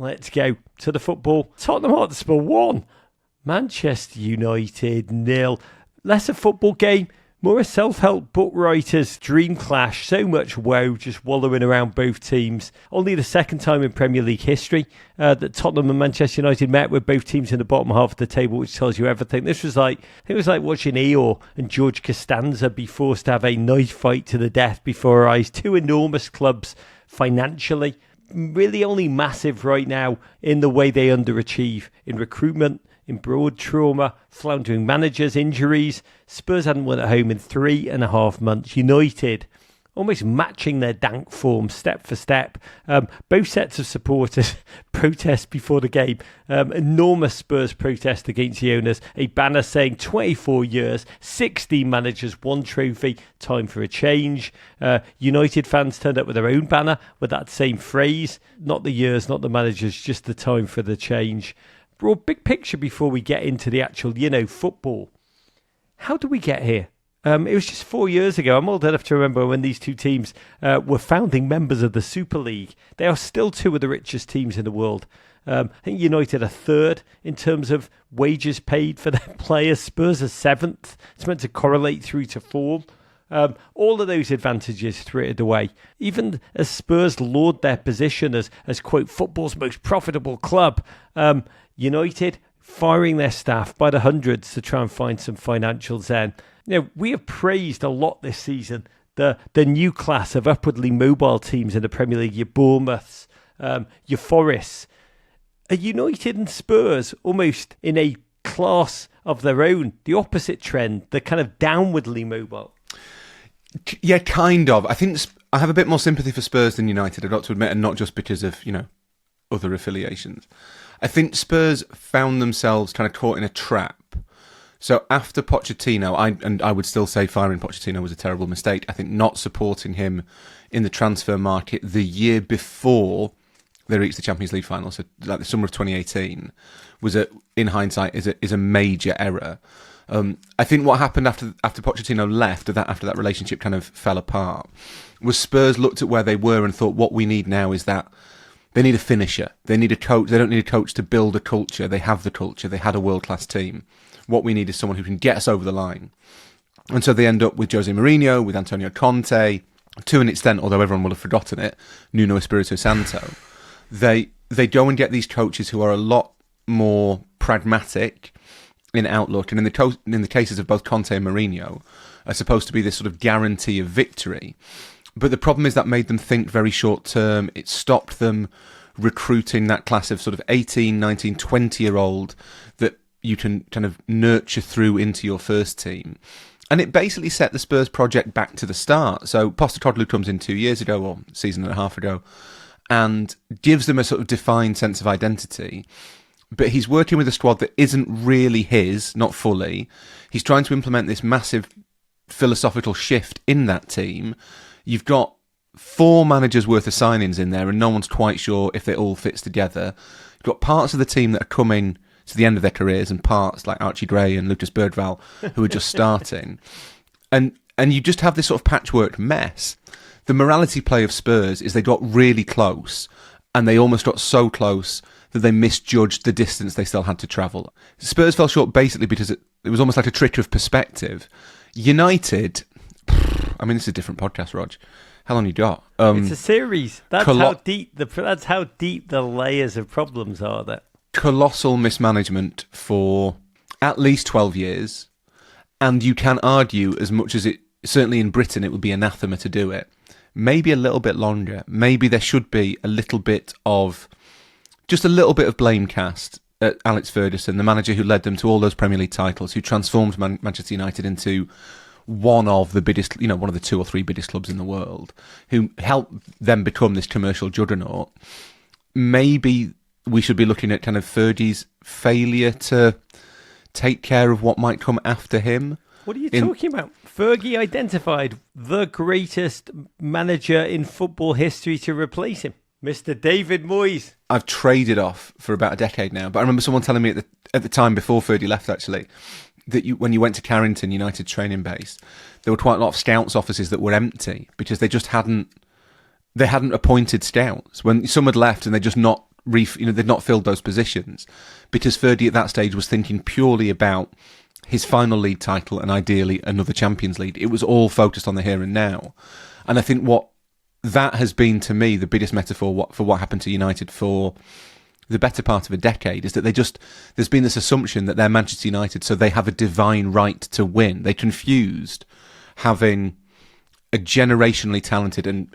Let's go to the football. Tottenham Hotspur 1, Manchester United 0. Less a football game, more a self-help book writer's dream clash. So much woe just wallowing around both teams. Only the second time in Premier League history that Tottenham and Manchester United met, with both teams in the bottom half of the table, which tells you everything. This was like, it was like watching Eeyore and George Costanza be forced to have a knife fight to the death before our eyes. Two enormous clubs financially, really only massive right now in the way they underachieve in recruitment, in broad trauma, floundering managers, injuries. Spurs hadn't won at home in 3.5 months. United almost matching their dank form step for step. Both sets of supporters protest before the game. Enormous Spurs protest against the owners. A banner saying 24 years, 16 managers, 1 trophy, time for a change. United fans turned up with their own banner with that same phrase. Not the years, not the managers, just the time for the change. Broad big picture before we get into the actual, football. How do we get here? It was just 4 years ago. I'm old enough to remember when these two teams were founding members of the Super League. They are still two of the richest teams in the world. I think United are third in terms of wages paid for their players. Spurs are seventh. It's meant to correlate through to form. All of those advantages threated away. Even as Spurs laud their position as quote, football's most profitable club, United firing their staff by the hundreds to try and find some financial zen. We have praised a lot this season the new class of upwardly mobile teams in the Premier League, your Bournemouths, your Forests. Are United and Spurs almost in a class of their own, the opposite trend, the kind of downwardly mobile? Yeah, kind of. I think I have a bit more sympathy for Spurs than United, I've got to admit, and not just because of, other affiliations. I think Spurs found themselves kind of caught in a trap. So after Pochettino, I would still say firing Pochettino was a terrible mistake. I think not supporting him in the transfer market the year before they reached the Champions League final, so like the summer of 2018, was in hindsight is a major error. I think what happened after Pochettino left, after that relationship kind of fell apart, was Spurs looked at where they were and thought, what we need now is that they need a finisher. They need a coach. They don't need a coach to build a culture. They have the culture. They had a world-class team. What we need is someone who can get us over the line. And so they end up with Jose Mourinho, with Antonio Conte, to an extent, although everyone will have forgotten it, Nuno Espirito Santo. They go and get these coaches who are a lot more pragmatic in outlook, and in the cases of both Conte and Mourinho, are supposed to be this sort of guarantee of victory. But the problem is that made them think very short term. It stopped them recruiting that class of sort of 18, 19, 20-year-old that you can kind of nurture through into your first team. And it basically set the Spurs project back to the start. So Postecoglou comes in 2 years ago, or a season and a half ago, and gives them a sort of defined sense of identity. But he's working with a squad that isn't really his, not fully. He's trying to implement this massive philosophical shift in that team. You've got 4 managers worth of signings in there, and no one's quite sure if it all fits together. You've got parts of the team that are coming to the end of their careers, and parts like Archie Gray and Lucas Birdval who are just starting. And you just have this sort of patchwork mess. The morality play of Spurs is they got really close, and they almost got so close that they misjudged the distance they still had to travel. Spurs fell short basically because it was almost like a trick of perspective. United, I mean, this is a different podcast, Rog. How long you got? It's a series. That's how deep the layers of problems are. That colossal mismanagement for at least 12 years, and you can argue as much as it certainly in Britain it would be anathema to do it. Maybe a little bit longer. Maybe there should be a little bit of blame cast at Alex Ferguson, the manager who led them to all those Premier League titles, who transformed Manchester United into one of the biggest, one of the 2 or 3 biggest clubs in the world, who helped them become this commercial juggernaut. Maybe we should be looking at kind of Fergie's failure to take care of what might come after him. What are you talking about? Fergie identified the greatest manager in football history to replace him, Mr. David Moyes. I've traded off for about a decade now, but I remember someone telling me at the time before Fergie left, actually, that when you went to Carrington United training base, there were quite a lot of scouts offices that were empty because they just hadn't appointed scouts. When some had left and they just not they'd not filled those positions, because Fergie at that stage was thinking purely about his final league title and ideally another Champions League. It was all focused on the here and now. And I think what that has been to me the biggest metaphor for what happened to United for the better part of a decade, is that there's been this assumption that they're Manchester United, so they have a divine right to win. They confused having a generationally talented and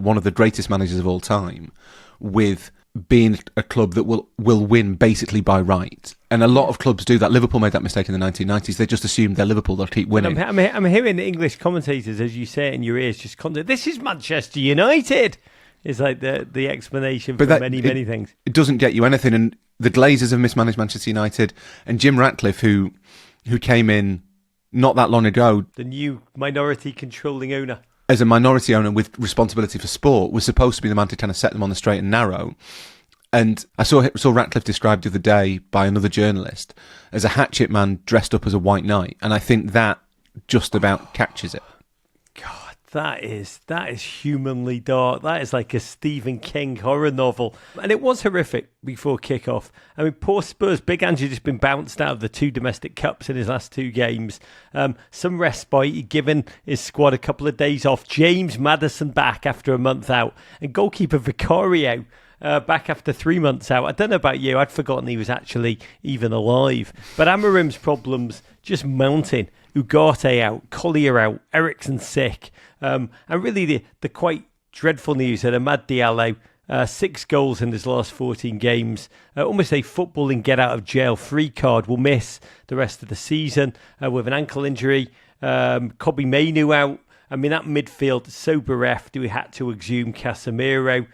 one of the greatest managers of all time with being a club that will win basically by right. And a lot of clubs do that. Liverpool made that mistake in the 1990s. They just assumed they're Liverpool, they'll keep winning. I'm hearing English commentators, as you say it in your ears, just this is Manchester United. It's like the explanation for many things. It doesn't get you anything. And the Glazers have mismanaged Manchester United. And Jim Ratcliffe, who came in not that long ago, the new minority controlling owner, as a minority owner with responsibility for sport, was supposed to be the man to kind of set them on the straight and narrow. And I saw Ratcliffe described the other day by another journalist as a hatchet man dressed up as a white knight. And I think that just about catches it. God, that is humanly dark. That is like a Stephen King horror novel. And it was horrific before kick-off. I mean, poor Spurs. Big Ange had just been bounced out of the 2 domestic cups in his last 2 games. Some respite. He'd given his squad a couple of days off. James Maddison back after a month out. And goalkeeper Vicario back after 3 months out. I don't know about you. I'd forgotten he was actually even alive. But Amorim's problems just mounting. Ugarte out, Collier out, Ericsson sick. And really the quite dreadful news that Amad Diallo, 6 goals in his last 14 games, almost a footballing get-out-of-jail-free card, will miss the rest of the season with an ankle injury. Kobbie Mainoo out. I mean, that midfield so bereft. We had to exhume Casemiro.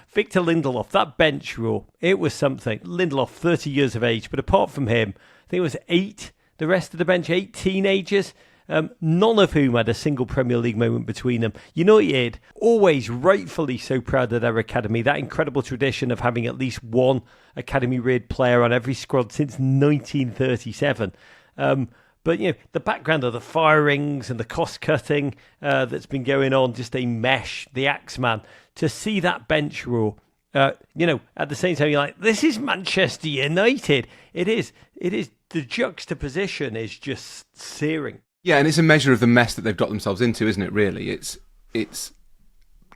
Victor Lindelof, that bench row, it was something. Lindelof, 30 years of age, but apart from him, I think it was 8, the rest of the bench, 8 teenagers, none of whom had a single Premier League moment between them. United, always rightfully so proud of their academy, that incredible tradition of having at least one academy-reared player on every squad since 1937. But, the background of the firings and the cost-cutting that's been going on, just a mesh, the Axeman, to see that bench row, at the same time, you're like, this is Manchester United. It is. The juxtaposition is just searing. Yeah, and it's a measure of the mess that they've got themselves into, isn't it, really? It's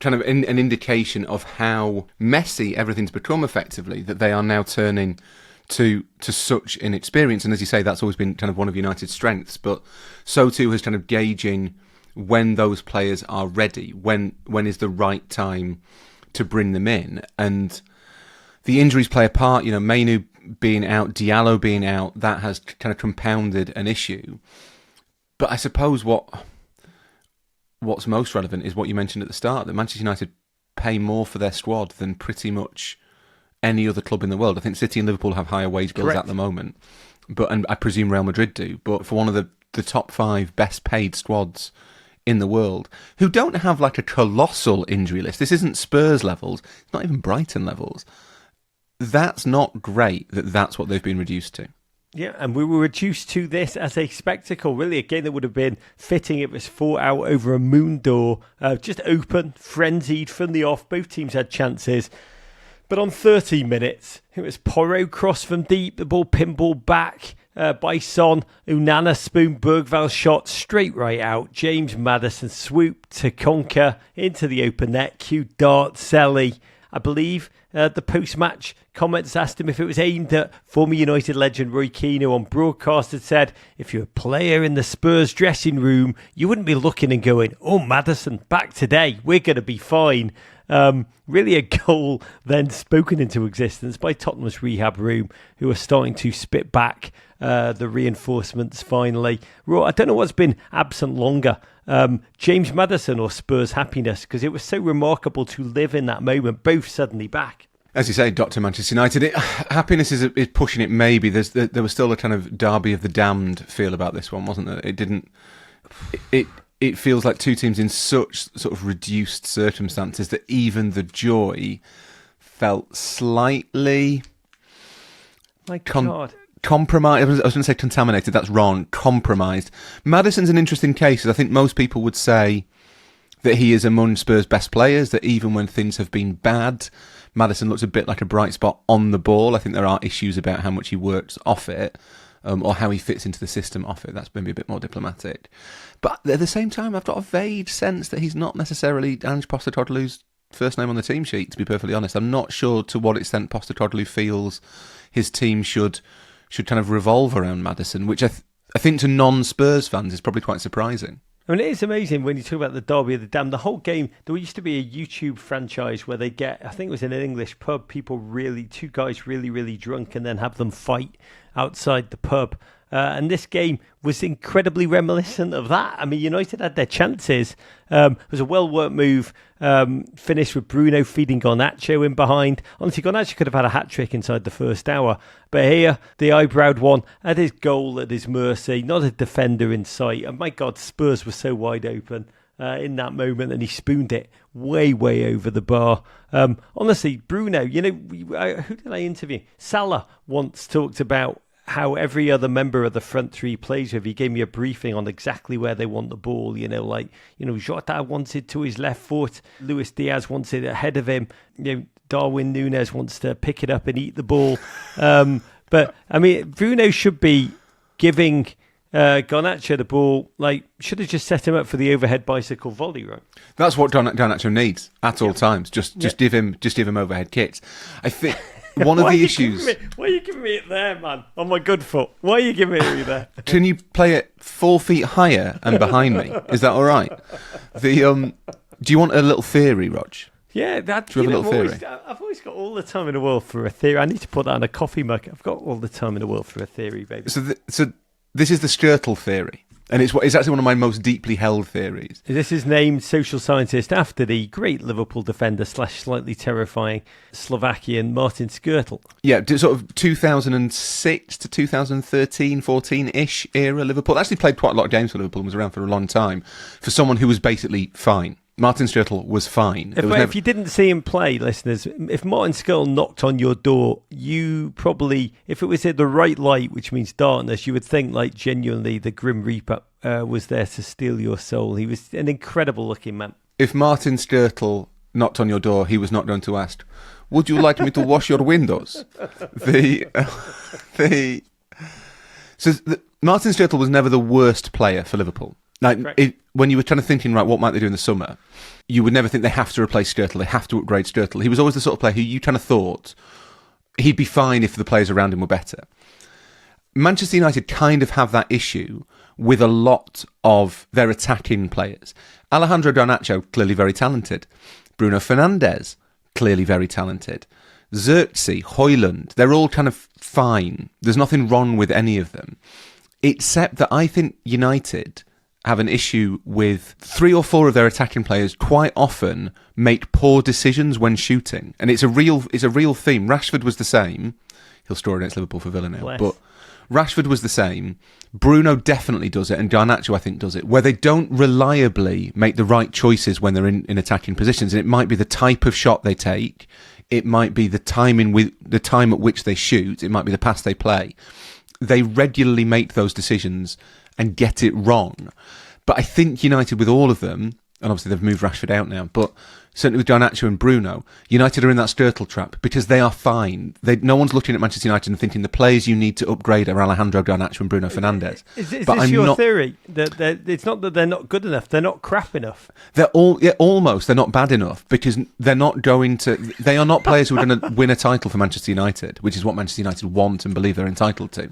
kind of an indication of how messy everything's become, effectively, that they are now turning to such inexperience. And as you say, that's always been kind of one of United's strengths, but so too has kind of gauging when those players are ready, when is the right time to bring them in. And the injuries play a part, Mainoo being out, Diallo being out, that has kind of compounded an issue. But I suppose what's most relevant is what you mentioned at the start, that Manchester United pay more for their squad than pretty much any other club in the world. I think City and Liverpool have higher wage bills at the moment, and I presume Real Madrid do. But for one of the top 5 best paid squads in the world, who don't have like a colossal injury list, this isn't Spurs levels, it's not even Brighton levels. That's not great that's what they've been reduced to. Yeah, and we were reduced to this as a spectacle. Really, a game that would have been fitting. It was fought out over a moon door, just open, frenzied from the off. Both teams had chances. But on 30 minutes, it was Porro cross from deep, the ball pinball back by Son, Unana spoon, Bergvall shot straight right out, James Maddison swoop to conquer into the open net, cue Dart Selly. I believe the post-match comments asked him if it was aimed at former United legend Roy Keane, who on broadcast had said, if you're a player in the Spurs dressing room, you wouldn't be looking and going, oh, Maddison, back today, we're going to be fine. Really a goal then spoken into existence by Tottenham's rehab room, who are starting to spit back the reinforcements finally. I don't know what's been absent longer, James Maddison or Spurs happiness, because it was so remarkable to live in that moment, both suddenly back. As you say, Dr. Manchester United, happiness is pushing it maybe. There was still a kind of Derby of the Damned feel about this one, wasn't there? It didn't... It feels like two teams in such sort of reduced circumstances that even the joy felt slightly... My God. Compromised. I was going to say contaminated. That's wrong. Compromised. Maddison's an interesting case. I think most people would say that he is among Spurs' best players, that even when things have been bad, Maddison looks a bit like a bright spot on the ball. I think there are issues about how much he works off it, or how he fits into the system off it. That's maybe a bit more diplomatic. But at the same time, I've got a vague sense that he's not necessarily Ange Postecoglou's first name on the team sheet, to be perfectly honest. I'm not sure to what extent Postecoglou feels his team should kind of revolve around Maddison, which I think to non-Spurs fans is probably quite surprising. I mean, it is amazing when you talk about the Derby of the Damned. The whole game, there used to be a YouTube franchise where they get, I think it was in an English pub, two guys really drunk and then have them fight outside the pub. And this game was incredibly reminiscent of that. I mean, United had their chances. It was a well-worked move, finished with Bruno feeding Garnacho in behind. Honestly, Garnacho could have had a hat-trick inside the first hour. But here, the eyebrow one had his goal at his mercy, not a defender in sight. And my God, Spurs were so wide open in that moment, and he spooned it way over the bar. Honestly, Bruno, who did I interview? Salah once talked about how every other member of the front three plays with. He gave me a briefing on exactly where they want the ball. Jota wants it to his left foot. Luis Diaz wants it ahead of him. Darwin Núñez wants to pick it up and eat the ball. But I mean, Bruno should be giving Garnacho the ball. Should have just set him up for the overhead bicycle volley, right? That's what Garnacho needs at all times. Just give him overhead kicks. I think. One of the issues. Why are you giving me it there, man? On my good foot. Why are you giving it me there? Can you play it 4 feet higher and behind me? Is that all right? Do you want a little theory, Rog? Yeah, Do you have a little theory? I've always got all the time in the world for a theory. I need to put that on a coffee mug. I've got all the time in the world for a theory, baby. So this is the Skirtle theory. And it's actually one of my most deeply held theories. This is named social scientist after the great Liverpool defender / slightly terrifying Slovakian Martin Skirtle. Yeah, sort of 2006 to 2013, 14-ish era Liverpool. Actually played quite a lot of games for Liverpool and was around for a long time. For someone who was basically fine. Martin Skirtle was fine. If you didn't see him play, listeners, if Martin Skirtle knocked on your door, you probably, if it was at the right light, which means darkness, you would think genuinely the Grim Reaper was there to steal your soul. He was an incredible looking man. If Martin Skirtle knocked on your door, he was not going to ask, would you like me to wash your windows? Martin Skirtle was never the worst player for Liverpool. When you were kind of thinking, right, what might they do in the summer, you would never think they have to replace Skirtle, they have to upgrade Skirtle. He was always the sort of player who you kind of thought he'd be fine if the players around him were better. Manchester United kind of have that issue with a lot of their attacking players. Alejandro Garnacho, clearly very talented. Bruno Fernandes, clearly very talented. Xerxes, Højlund, they're all kind of fine. There's nothing wrong with any of them. Except that I think United have an issue with 3 or 4 of their attacking players quite often make poor decisions when shooting. And it's a real theme. Rashford was the same. He'll score against Liverpool for Villa now. But Rashford was the same. Bruno definitely does it, and Garnacho, I think, does it, where they don't reliably make the right choices when they're in attacking positions. And it might be the type of shot they take. It might be the time at which they shoot. It might be the pass they play. They regularly make those decisions and get it wrong. But I think United, with all of them, and obviously they've moved Rashford out now, but certainly with Garnacho and Bruno, United are in that Skirtle trap because they are fine. No one's looking at Manchester United and thinking the players you need to upgrade are Alejandro Garnacho and Bruno Fernandes. Is this your theory? That it's not that they're not good enough, they're not crap enough. They're almost. They're not bad enough because they are not players who are going to win a title for Manchester United, which is what Manchester United want and believe they're entitled to.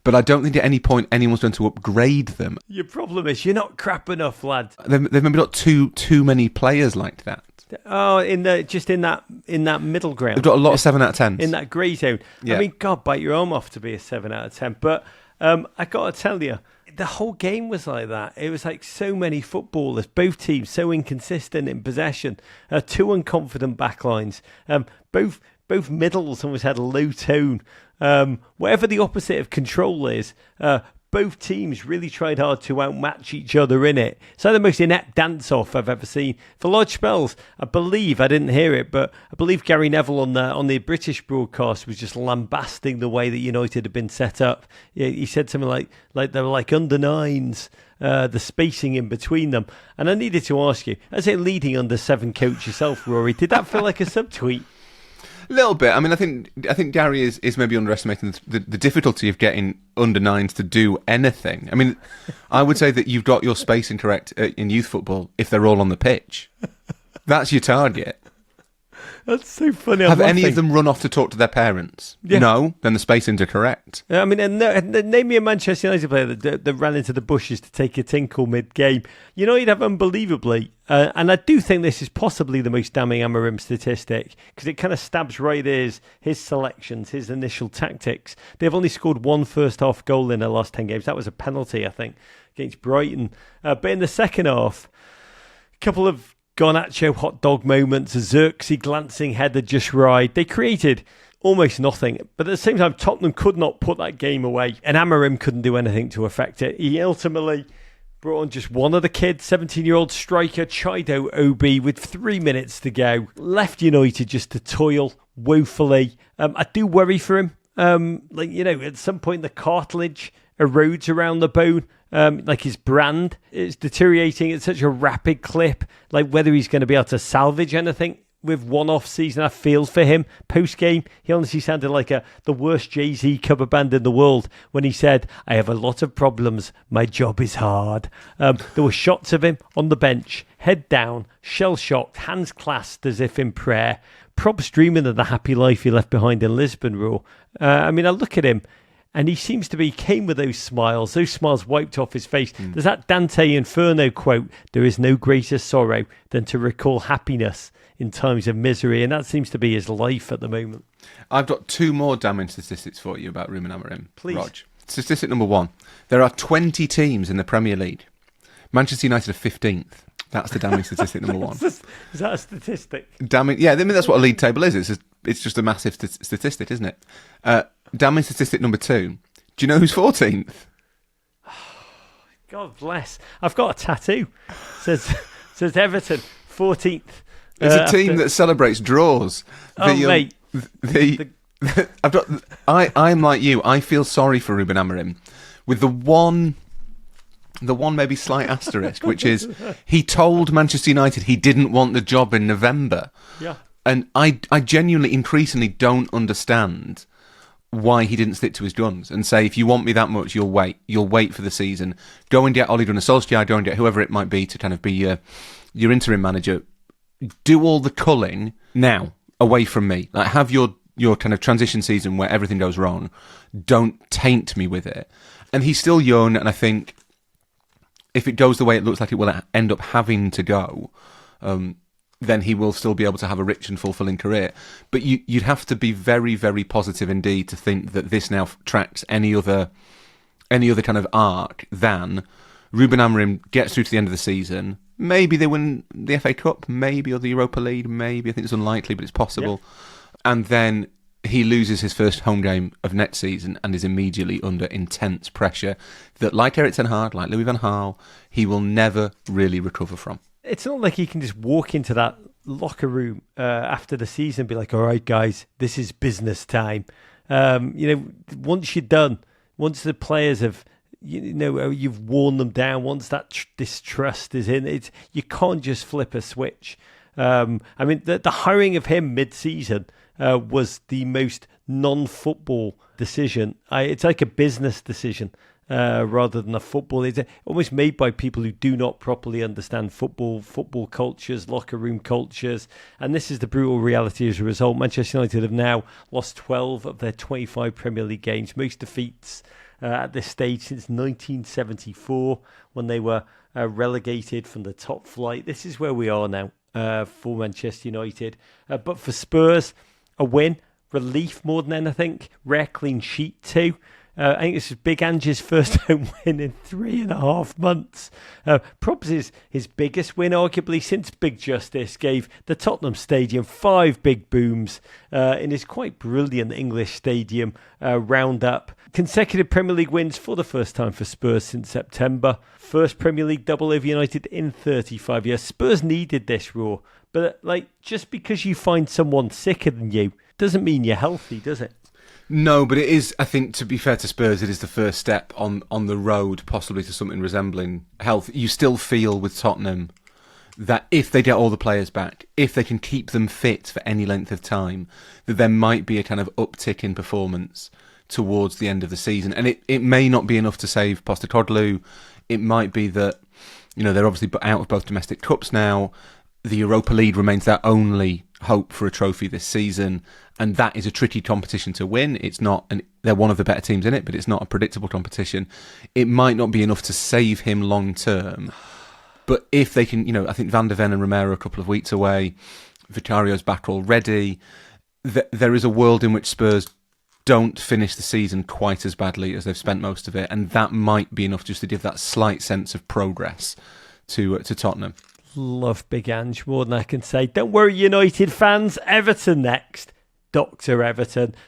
But I don't think at any point anyone's going to upgrade them. Your problem is you're not crap enough, lad. They've maybe got too many players like that. Oh, in that middle ground. They've got a lot of 7 out of 10s. In that grey zone. Yeah. I mean, God, bite your arm off to be a 7 out of 10. But I got to tell you, the whole game was like that. It was like so many footballers, both teams so inconsistent in possession, 2 unconfident backlines, both middles almost had a low tone. Whatever the opposite of control is, both teams really tried hard to outmatch each other in it. It's like the most inept dance-off I've ever seen. For large spells, I didn't hear it, but I believe Gary Neville on the British broadcast was just lambasting the way that United had been set up. He said something like they were like under 9s. the spacing in between them. And I needed to ask you, as a leading under 7 coach yourself, Rory, did that feel like a subtweet? A little bit. I mean, I think Gary is maybe underestimating the difficulty of getting under 9s to do anything. I mean, I would say that you've got your spacing correct in youth football if they're all on the pitch. That's your target. That's so funny. Have any of them run off to talk to their parents? Yeah. No, then the spacings are correct. I mean, name me a Manchester United player that ran into the bushes to take a tinkle mid-game. You'd have unbelievably, and I do think this is possibly the most damning Amorim statistic, because it kind of stabs right at his selections, his initial tactics. They've only scored 1 first-half goal in their last 10 games. That was a penalty, I think, against Brighton. But in the second half, a couple of Garnacho hot dog moments, a Xerxes glancing header just right. They created almost nothing, but at the same time, Tottenham could not put that game away, and Amorim couldn't do anything to affect it. He ultimately brought on just one of the kids, 17-year-old striker Chido Obi, with 3 minutes to go. Left United just to toil woefully. I do worry for him. At some point the cartilage erodes around the bone. Like his brand is deteriorating at such a rapid clip. Like whether he's going to be able to salvage anything with one off season, I feel for him. Post game, he honestly sounded like the worst Jay-Z cover band in the world when he said, "I have a lot of problems. My job is hard." There were shots of him on the bench, head down, shell shocked, hands clasped as if in prayer. Probs dreaming of the happy life he left behind in Lisbon. I look at him. And he seems to be, came with those smiles wiped off his face. There's that Dante Inferno quote, "There is no greater sorrow than to recall happiness in times of misery." And that seems to be his life at the moment. I've got 2 more damning statistics for you about Ruben Amorim. Please. Rog. Statistic number 1. There are 20 teams in the Premier League. Manchester United are 15th. That's the damning statistic number 1. Is that a statistic? Damning, yeah, I mean, that's what a league table is. It's just a massive statistic, isn't it? Damning statistic number 2. Do you know who's 14th? God bless. I've got a tattoo. Says Everton, 14th. It's a team that celebrates draws. Mate. I'm like you. I feel sorry for Ruben Amorim, with the one maybe slight asterisk, which is he told Manchester United he didn't want the job in November. Yeah. And I genuinely, increasingly don't understand why he didn't stick to his guns and say, if you want me that much, you'll wait for the season. Go and get Ole Gunnar Solskjaer, go and get whoever it might be to kind of be your interim manager. Do all the culling now, away from me. Like, have your kind of transition season where everything goes wrong. Don't taint me with it. And he's still young, and I think if it goes the way it looks like it will end up having to go, then he will still be able to have a rich and fulfilling career. But you'd have to be very, very positive indeed to think that this now tracks any other kind of arc than Ruben Amorim gets through to the end of the season. Maybe they win the FA Cup, maybe, or the Europa League, maybe. I think it's unlikely, but it's possible. Yeah. And then he loses his first home game of next season and is immediately under intense pressure that, like Erik ten Hag, like Louis van Gaal, he will never really recover from. It's not like he can just walk into that locker room after the season and be like, "All right, guys, this is business time." Once you're done, once the players have, you've worn them down, once that distrust is in, you can't just flip a switch. The hiring of him mid-season was the most non-football decision. It's like a business decision. Rather than a football. It's almost made by people who do not properly understand football cultures, locker room cultures. And this is the brutal reality as a result. Manchester United have now lost 12 of their 25 Premier League games, most defeats at this stage since 1974 when they were relegated from the top flight. This is where we are now for Manchester United. But for Spurs, a win, relief more than anything, rare clean sheet too. I think this is Big Ange's first home win in 3.5 months. Probs is his biggest win, arguably, since Big Justice gave the Tottenham Stadium 5 big booms in his quite brilliant English stadium roundup. Consecutive Premier League wins for the first time for Spurs since September. First Premier League double over United in 35 years. Spurs needed this, Raw. But just because you find someone sicker than you doesn't mean you're healthy, does it? No, but it is, I think, to be fair to Spurs, it is the first step on the road possibly to something resembling health. You still feel with Tottenham that if they get all the players back, if they can keep them fit for any length of time, that there might be a kind of uptick in performance towards the end of the season. And it may not be enough to save Postecoglou. It might be that, they're obviously out of both domestic cups now. The Europa League remains their only hope for a trophy this season, and that is a tricky competition to win. It's not, they're one of the better teams in it, but it's not a predictable competition. It might not be enough to save him long term. But if they can, I think Van der Ven and Romero are a couple of weeks away. Vicario's back already. There is a world in which Spurs don't finish the season quite as badly as they've spent most of it, and that might be enough just to give that slight sense of progress to Tottenham. Love Big Ange more than I can say. Don't worry, United fans. Everton next. Dr. Everton.